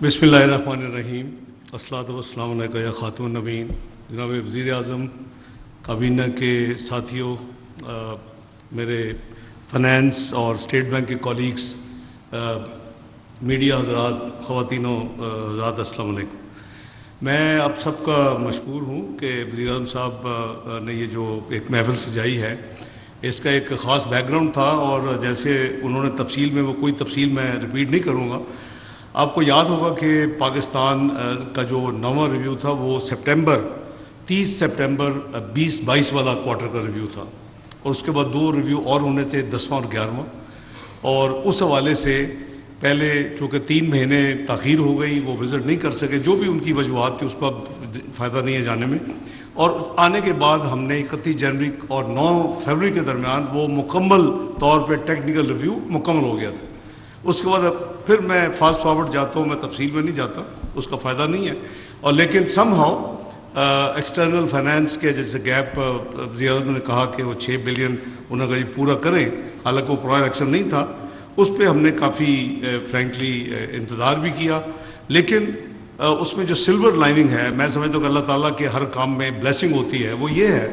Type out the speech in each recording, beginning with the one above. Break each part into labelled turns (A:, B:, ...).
A: بسم اللہ الرحمن الرحیم، الصلاۃ والسلام علیکم یا خاتم النبیین۔ جناب وزیر اعظم، کابینہ کے ساتھیوں، میرے فنانس اور اسٹیٹ بینک کے کولیگس، میڈیا حضرات، خواتین و حضرات، السلام علیکم۔ میں آپ سب کا مشکور ہوں کہ وزیر اعظم صاحب نے یہ جو ایک محفل سجائی ہے، اس کا ایک خاص بیک گراؤنڈ تھا، اور جیسے انہوں نے تفصیل میں وہ کوئی تفصیل میں ریپیٹ نہیں کروں گا۔ آپ کو یاد ہوگا کہ پاکستان کا جو 9واں ریویو تھا وہ 30 سپٹمبر 2022 والا کوارٹر کا ریویو تھا، اور اس کے بعد 2 ریویو اور ہونے تھے، 10واں اور 11واں، اور اس حوالے سے پہلے چونکہ 3 مہینے تاخیر ہو گئی، وہ وزٹ نہیں کر سکے، جو بھی ان کی وجوہات تھی اس کا فائدہ نہیں ہے جانے میں، اور آنے کے بعد ہم نے 31 جنوری اور 9 فروری کے درمیان وہ مکمل طور پہ ٹیکنیکل ریویو مکمل ہو گیا تھا۔ اس کے بعد پھر میں فاسٹ فارورڈ جاتا ہوں، میں تفصیل میں نہیں جاتا، اس کا فائدہ نہیں ہے، اور لیکن سم ہاؤ ایکسٹرنل فائنانس کے جیسے گیپ وزیر اعظم نے کہا کہ وہ 6 بلین انہوں نے پورا کریں، حالانکہ وہ پرائر ایکشن نہیں تھا، اس پہ ہم نے کافی فرینکلی انتظار بھی کیا، لیکن اس میں جو سلور لائننگ ہے، میں سمجھتا ہوں کہ اللہ تعالیٰ کے ہر کام میں بلیسنگ ہوتی ہے، وہ یہ ہے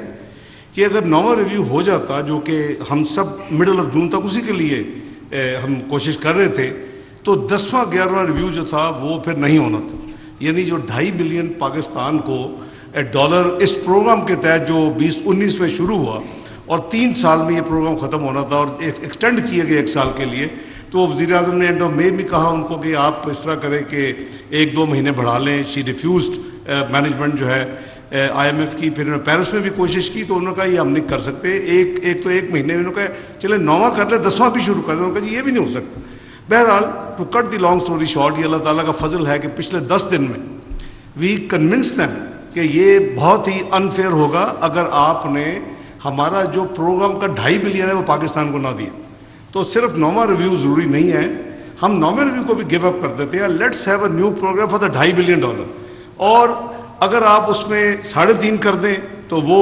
A: کہ اگر 9واں ریویو ہو جاتا، جو کہ ہم سب مڈل آف جون تک اسی کے لیے ہم کوشش کر رہے تھے، تو 10واں 11واں ریویو جو تھا وہ پھر نہیں ہونا تھا، یعنی جو 2.5 بلین پاکستان کو ڈالر اس پروگرام کے تحت جو 2019 میں شروع ہوا، اور 3 سال میں یہ پروگرام ختم ہونا تھا، اور ایکسٹینڈ کیے گئے 1 سال کے لیے، تو وزیر اعظم نے اینڈ آف مئی بھی کہا ان کو کہ آپ اس طرح کریں کہ 1-2 مہینے بڑھا لیں۔ شی ریفیوزڈ مینجمنٹ جو ہے IMF کی، پھر انہوں نے پیرس میں بھی کوشش کی، تو انہوں نے کہا یہ ہم نہیں کر سکتے، ایک مہینے میں انہوں نے کہا چلے 9واں کر لیں، 10واں بھی شروع کر دیں، انہوں نے کہا جی یہ بھی نہیں ہو سکتا۔ بہرحال to cut the long story short, یہ اللہ تعالیٰ کا فضل ہے کہ پچھلے 10 دن میں وی کنونس دیم کہ یہ بہت ہی انفیئر ہوگا اگر آپ نے ہمارا جو پروگرام کا 2.5 بلین ہے وہ پاکستان کو نہ دیا، تو صرف 9واں ریویو ضروری نہیں ہے، ہم 9ویں ریویو کو بھی گیو اپ کر دیتے ہیں، let's have a new program for the $2.5 billion, اور اگر آپ اس میں 3.5 کر دیں تو وہ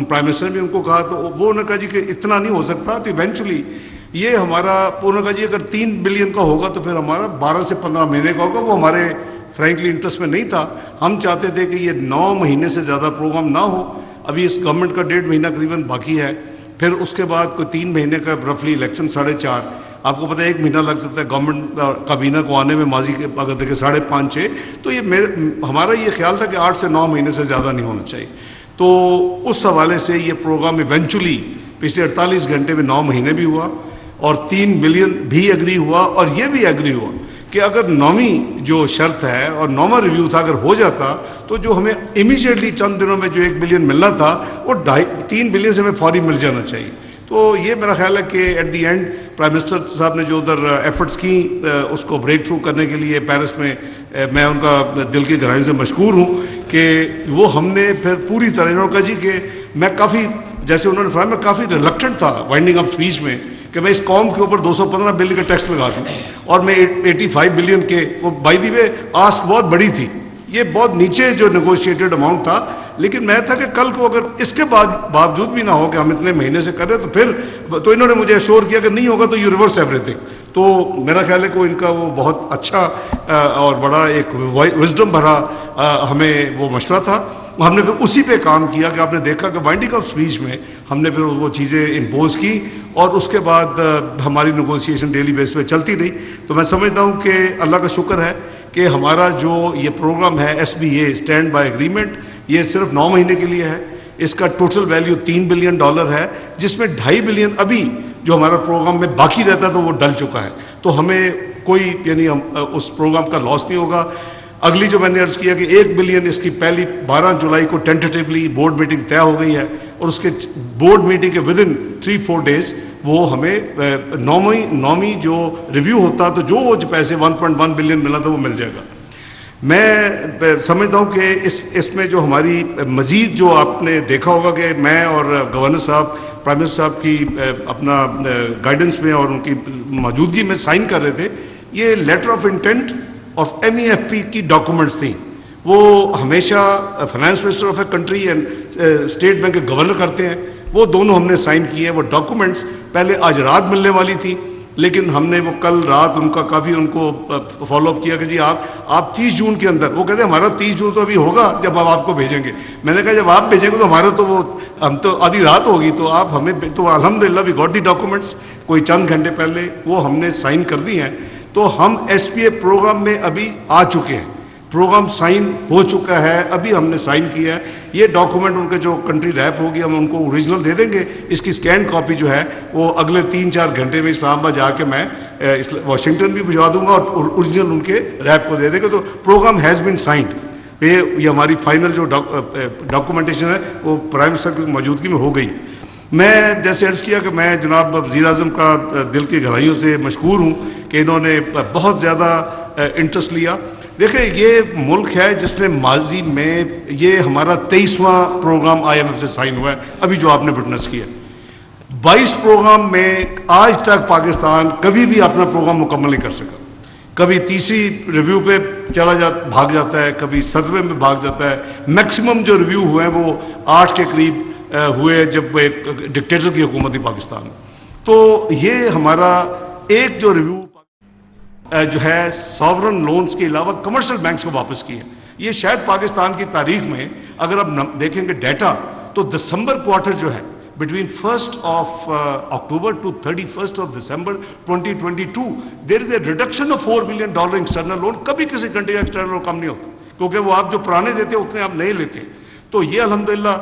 A: پرائم منسٹر نے بھی ان کو کہا، تو وہ انہوں نے کہا جی کہ اتنا نہیں ہو سکتا، تو ایونچولی یہ ہمارا انہوں نے کہا جی اگر 3 بلین کا ہوگا تو پھر ہمارا 12 سے 15 مہینے کا ہوگا، وہ ہمارے فرینکلی انٹرسٹ میں نہیں تھا، ہم چاہتے تھے کہ یہ 9 مہینے سے زیادہ پروگرام نہ ہو، ابھی اس گورنمنٹ کا 1.5 مہینہ قریباً باقی ہے، پھر اس کے بعد کوئی 3 مہینے کا رفلی الیکشن 4.5، آپ کو پتہ ہے 1 مہینہ لگ سکتا ہے گورنمنٹ کابینہ کو آنے میں، ماضی کے اگر دیکھیں 5.5-6، تو یہ ہمارا یہ خیال تھا کہ 8 سے 9 مہینے سے زیادہ نہیں ہونا چاہیے، تو اس حوالے سے یہ پروگرام ایونچولی پچھلے 48 گھنٹے میں 9 مہینے بھی ہوا، اور 3 بلین بھی ایگری ہوا، اور یہ بھی ایگری ہوا کہ اگر 9ویں جو شرط ہے اور 9واں ریویو تھا اگر ہو جاتا، تو جو ہمیں امیجیٹلی چند دنوں میں جو 1 بلین ملنا تھا وہ 3 بلین سے ہمیں فوری مل جانا چاہیے۔ تو یہ میرا خیال ہے کہ at the end prime minister صاحب نے جو ادھر ایفرٹس کی اس کو بریک تھرو کرنے کے لیے پیرس میں، میں ان کا دل کی گہرائیوں سے مشکور ہوں کہ وہ ہم نے پھر پوری طرح، انہوں نے کہا جی کہ میں کافی، جیسے انہوں نے فرمایا، میں کافی ریلکٹنٹ تھا وائنڈنگ اپ اسپیچ میں کہ میں اس قوم کے اوپر 215 بلین کا ٹیکس لگا دوں، اور میں 85 بلین کے، وہ بائی دی وے آسک بہت بڑی تھی، یہ بہت نیچے جو نیگوشیٹڈ اماؤنٹ تھا، لیکن میں تھا کہ کل کو اگر اس کے باوجود بھی نہ ہو کہ ہم اتنے مہینے سے کر رہے تو پھر، تو انہوں نے مجھے ایشور کیا کہ نہیں ہوگا تو یو ریورس ایوری تھنگ، تو میرا خیال ہے کہ ان کا وہ بہت اچھا اور بڑا ایک وزڈم بھرا ہمیں وہ مشورہ تھا، ہم نے پھر اسی پہ کام کیا کہ آپ نے دیکھا کہ وائنڈنگ اپ اسپیچ میں ہم نے پھر وہ چیزیں امپوز کی، اور اس کے بعد ہماری نیگوسیشن ڈیلی بیس پہ چلتی رہی۔ تو میں سمجھتا ہوں کہ اللہ کا شکر ہے کہ ہمارا جو یہ پروگرام ہے SBA اسٹینڈ بائی ایگریمنٹ، یہ صرف 9 مہینے کے لیے ہے، اس کا ٹوٹل ویلیو $3 بلین ہے، جس میں $2.5 بلین ابھی جو ہمارا پروگرام میں باقی رہتا تھا وہ ڈل چکا ہے، تو ہمیں کوئی یعنی اس پروگرام کا لاس نہیں ہوگا۔ اگلی جو میں نے عرض کیا کہ 1 بلین، اس کی پہلی 12 جولائی کو ٹینٹیٹیولی بورڈ میٹنگ طے ہو گئی ہے، اور اس کے بورڈ میٹنگ کے ودن 3-4 ڈیز وہ ہمیں 9ویں جو ریویو ہوتا تو جو وہ پیسے 1.1 بلین ملا تھا وہ مل جائے گا۔ میں سمجھتا ہوں کہ اس میں جو ہماری مزید جو آپ نے دیکھا ہوگا کہ میں اور گورنر صاحب، پرائم منسٹر صاحب کی اپنا گائیڈنس میں اور ان کی موجودگی میں سائن کر رہے تھے، یہ letter of intent of MEFP کی ڈاکومنٹس تھیں، وہ ہمیشہ finance minister of a country and state bank کے گورنر کرتے ہیں، وہ دونوں ہم نے سائن کیے ہیں۔ وہ ڈاکومنٹس پہلے آج رات ملنے والی تھی، لیکن ہم نے وہ کل رات ان کا کافی ان کو فالو اپ کیا کہ جی آپ 30 جون کے اندر، وہ کہتے ہیں ہمارا 30 جون تو ابھی ہوگا جب ہم آپ کو بھیجیں گے. میں نے کہا جب آپ بھیجیں گے تو ہمارا تو وہ ہم تو آدھی رات ہوگی، تو آپ ہمیں تو الحمدللہ وی گاٹ دی ڈاکومنٹس کوئی چند گھنٹے پہلے وہ ہم نے سائن کر دی ہیں. تو ہم ایس پی اے پروگرام میں ابھی آ چکے ہیں، پروگرام سائن ہو چکا ہے، ابھی ہم نے سائن کیا ہے. یہ ڈاکومنٹ ان کے جو کنٹری ریپ ہوگی ہم ان کو اوریجنل دے دیں گے. اس کی اسکین کاپی جو ہے وہ اگلے 3-4 گھنٹے میں اسلام آباد جا کے میں واشنگٹن بھی بھجوا دوں گا اور اوریجنل ان کے ریپ کو دے دیں گے. تو پروگرام ہیز بین سائنڈ، یہ ہماری فائنل جو ڈاکومنٹیشن ہے وہ پرائم منسٹر کی موجودگی میں ہو گئی. میں جیسے عرض کیا کہ میں جناب وزیر اعظم کا دل کی گہرائیوں سے مشکور ہوں کہ انہوں نے بہت زیادہ انٹرسٹ لیا. دیکھیں یہ ملک ہے جس نے ماضی میں، یہ ہمارا 23واں پروگرام IMF سے سائن ہوا ہے ابھی جو آپ نے وٹنس کیا. 22 پروگرام میں آج تک پاکستان کبھی بھی اپنا پروگرام مکمل نہیں کر سکا. کبھی تیسری ریویو پہ بھاگ جاتا ہے، کبھی 7ویں میں بھاگ جاتا ہے. میکسیمم جو ریویو ہوئے ہیں وہ 8 کے قریب ہوئے جب ایک ڈکٹیٹر کی حکومت تھی پاکستان میں. تو یہ ہمارا ایک جو ریویو جو ہے ساورن لونز کے علاوہ کمرشل بینکس کو واپس کی ہے، یہ شاید پاکستان کی تاریخ میں اگر آپ دیکھیں گے ڈیٹا تو دسمبر کوارٹر جو ہے between 1 October to 31 December 2022 there is a reduction of $4 billion external loan. کبھی کسی کنٹری کا ایکسٹرنل لون کم نہیں ہوتا کیونکہ وہ آپ جو پرانے دیتے ہیں اتنے آپ نہیں لیتے. تو یہ الحمدللہ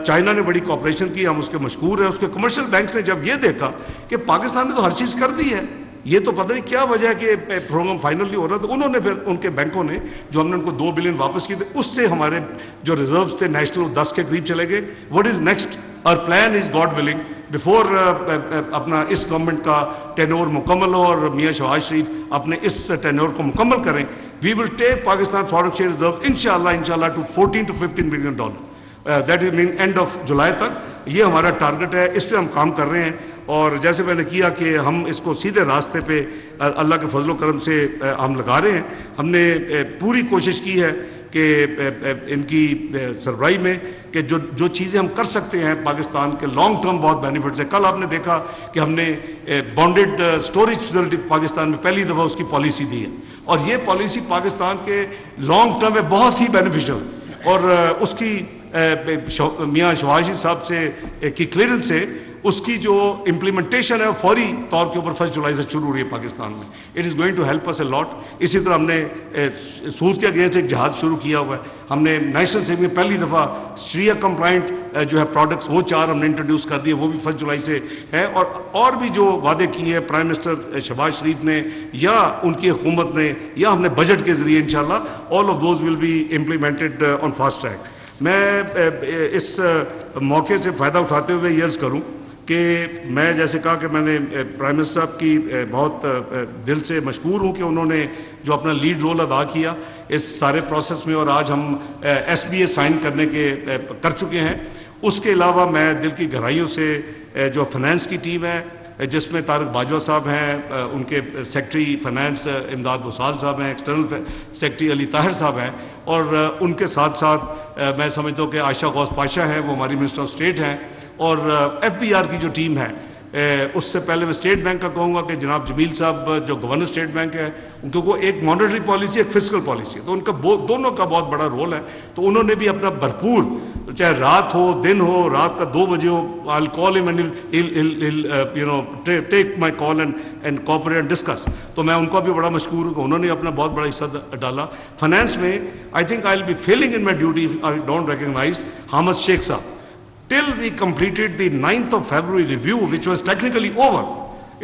A: چائنا نے بڑی کوآپریشن کی، ہم اس کے مشکور ہیں. اس کے کمرشل بینکس نے جب یہ دیکھا کہ پاکستان نے تو ہر چیز کر دی ہے، یہ تو پتہ نہیں کیا وجہ ہے کہ پروگرام فائنل نہیں ہو رہا، تو انہوں نے پھر ان کے بینکوں نے جو ہم نے ان کو $2 بلین واپس کیے تھے اس سے ہمارے جو ریزروز تھے نیشنل 10 کے قریب چلے گئے. What is next? اور plan is God willing before اپنا اس گورنمنٹ کا ٹینور مکمل ہو اور میاں شہباز شریف اپنے اس ٹینور کو مکمل کریں، we will take Pakistan foreign exchange reserve انشاءاللہ to $14 to $15 billion. That is mean end of July تک. یہ ہمارا ٹارگٹ ہے، اس پہ ہم کام کر رہے ہیں. اور جیسے میں نے کیا کہ ہم اس کو سیدھے راستے پہ اللہ کے فضل و کرم سے ہم لگا رہے ہیں. ہم نے پوری کوشش کی ہے کہ ان کی سربراہی میں کہ جو چیزیں ہم کر سکتے ہیں پاکستان کے لانگ ٹرم بہت بینیفٹس ہیں. کل آپ نے دیکھا کہ ہم نے بانڈڈ اسٹوریج فیسلٹی پاکستان میں پہلی دفعہ اس کی پالیسی دی ہے، اور یہ پالیسی پاکستان کے لانگ ٹرم میں بہت ہی بینیفیشل، اور اس کی میاں شہباز شریف صاحب سے کی کلیئرنس سے اس کی جو امپلیمنٹیشن ہے فوری طور کے اوپر 1 جولائی سے شروع ہو رہی ہے پاکستان میں. It is going to help us a lot. اسی طرح ہم نے سود کے گیس ایک جہاز شروع کیا ہوا ہے. ہم نے نیشنل سیونگ میں پہلی دفعہ شریعہ کمپلائنٹ جو ہے پروڈکٹس وہ 4 ہم نے انٹروڈیوس کر دیے، وہ بھی 1 جولائی سے ہے. اور بھی جو وعدے کیے ہیں پرائم منسٹر شہباز شریف نے یا ان کی حکومت نے یا ہم نے بجٹ کے ذریعے انشاءاللہ all of those will be implemented on fast track. میں اس موقع سے فائدہ اٹھاتے ہوئے یہ عرض کروں کہ میں جیسے کہا کہ میں نے پرائم منسٹر صاحب کی بہت دل سے مشکور ہوں کہ انہوں نے جو اپنا لیڈ رول ادا کیا اس سارے پروسیس میں، اور آج ہم SBA سائن کرنے کر چکے ہیں. اس کے علاوہ میں دل کی گہرائیوں سے جو فنانس کی ٹیم ہے جس میں طارق باجوہ صاحب ہیں، ان کے سیکٹری فنانس امداد بسال صاحب ہیں، ایکسٹرنل سیکٹری علی طاہر صاحب ہیں، اور ان کے ساتھ ساتھ میں سمجھتا ہوں کہ عائشہ غوث پاشا ہیں، وہ ہماری منسٹر آف اسٹیٹ ہیں. اور FBR کی جو ٹیم ہے، اس سے پہلے میں اسٹیٹ بینک کا کہوں گا کہ جناب جمیل صاحب جو گورنر اسٹیٹ بینک ہے، ان کو ایک مانیٹری پالیسی ایک فسکل پالیسی ہے، تو ان کا دونوں کا بہت بڑا رول ہے. تو انہوں نے بھی اپنا بھرپور، چاہے رات ہو دن ہو، رات کا 2 بجے ہو، I'll call him and he'll take my call and cooperate and discuss. تو میں ان کو بھی بڑا مشکور ہوں کہ انہوں نے اپنا بہت بڑا حصہ ڈالا. فنانس میں I think I'll be failing in my duty if I don't recognize Hamad Sheikh Sahab. Till we completed the 9th of February review, which was technically over,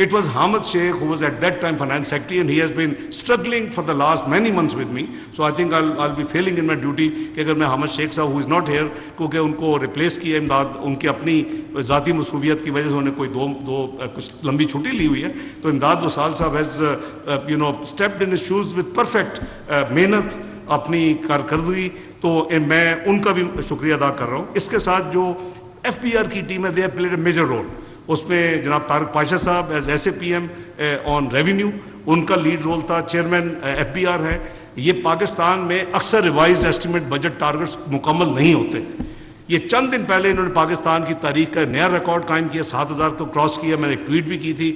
A: it was Hamad Sheikh who was at that time finance secretary, and he has been struggling for the last many months with me. So I think I'll be failing in my duty کہ اگر میں Hamad Sheikh صاحب who is not here کیونکہ ان کو replace کیا امداد، ان کی اپنی ذاتی مصروفیت کی وجہ سے انہیں کوئی دو کچھ لمبی چھٹی لی ہوئی ہے، تو امداد بسال صاحب has stepped in his shoes with perfect محنت اپنی کارکردگی. تو میں ان کا بھی شکریہ ادا کر رہا ہوں. اس کے ساتھ جو FBR کی ٹیم ہے they have played a major role. اس میں جناب طارق پاشا صاحب ایز SAPM آن ریونیو، ان کا لیڈ رول تھا. چیئرمین FBR ہے. یہ پاکستان میں اکثر ریوائز ایسٹیمیٹ بجٹ ٹارگٹس مکمل نہیں ہوتے. یہ چند دن پہلے انہوں نے پاکستان کی تاریخ کا نیا ریکارڈ قائم کیا، 7,000 کو کراس کیا. میں نے ایک ٹویٹ بھی کی تھی.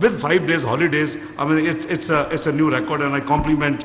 A: with 5 days holidays, I mean it's a new record and I compliment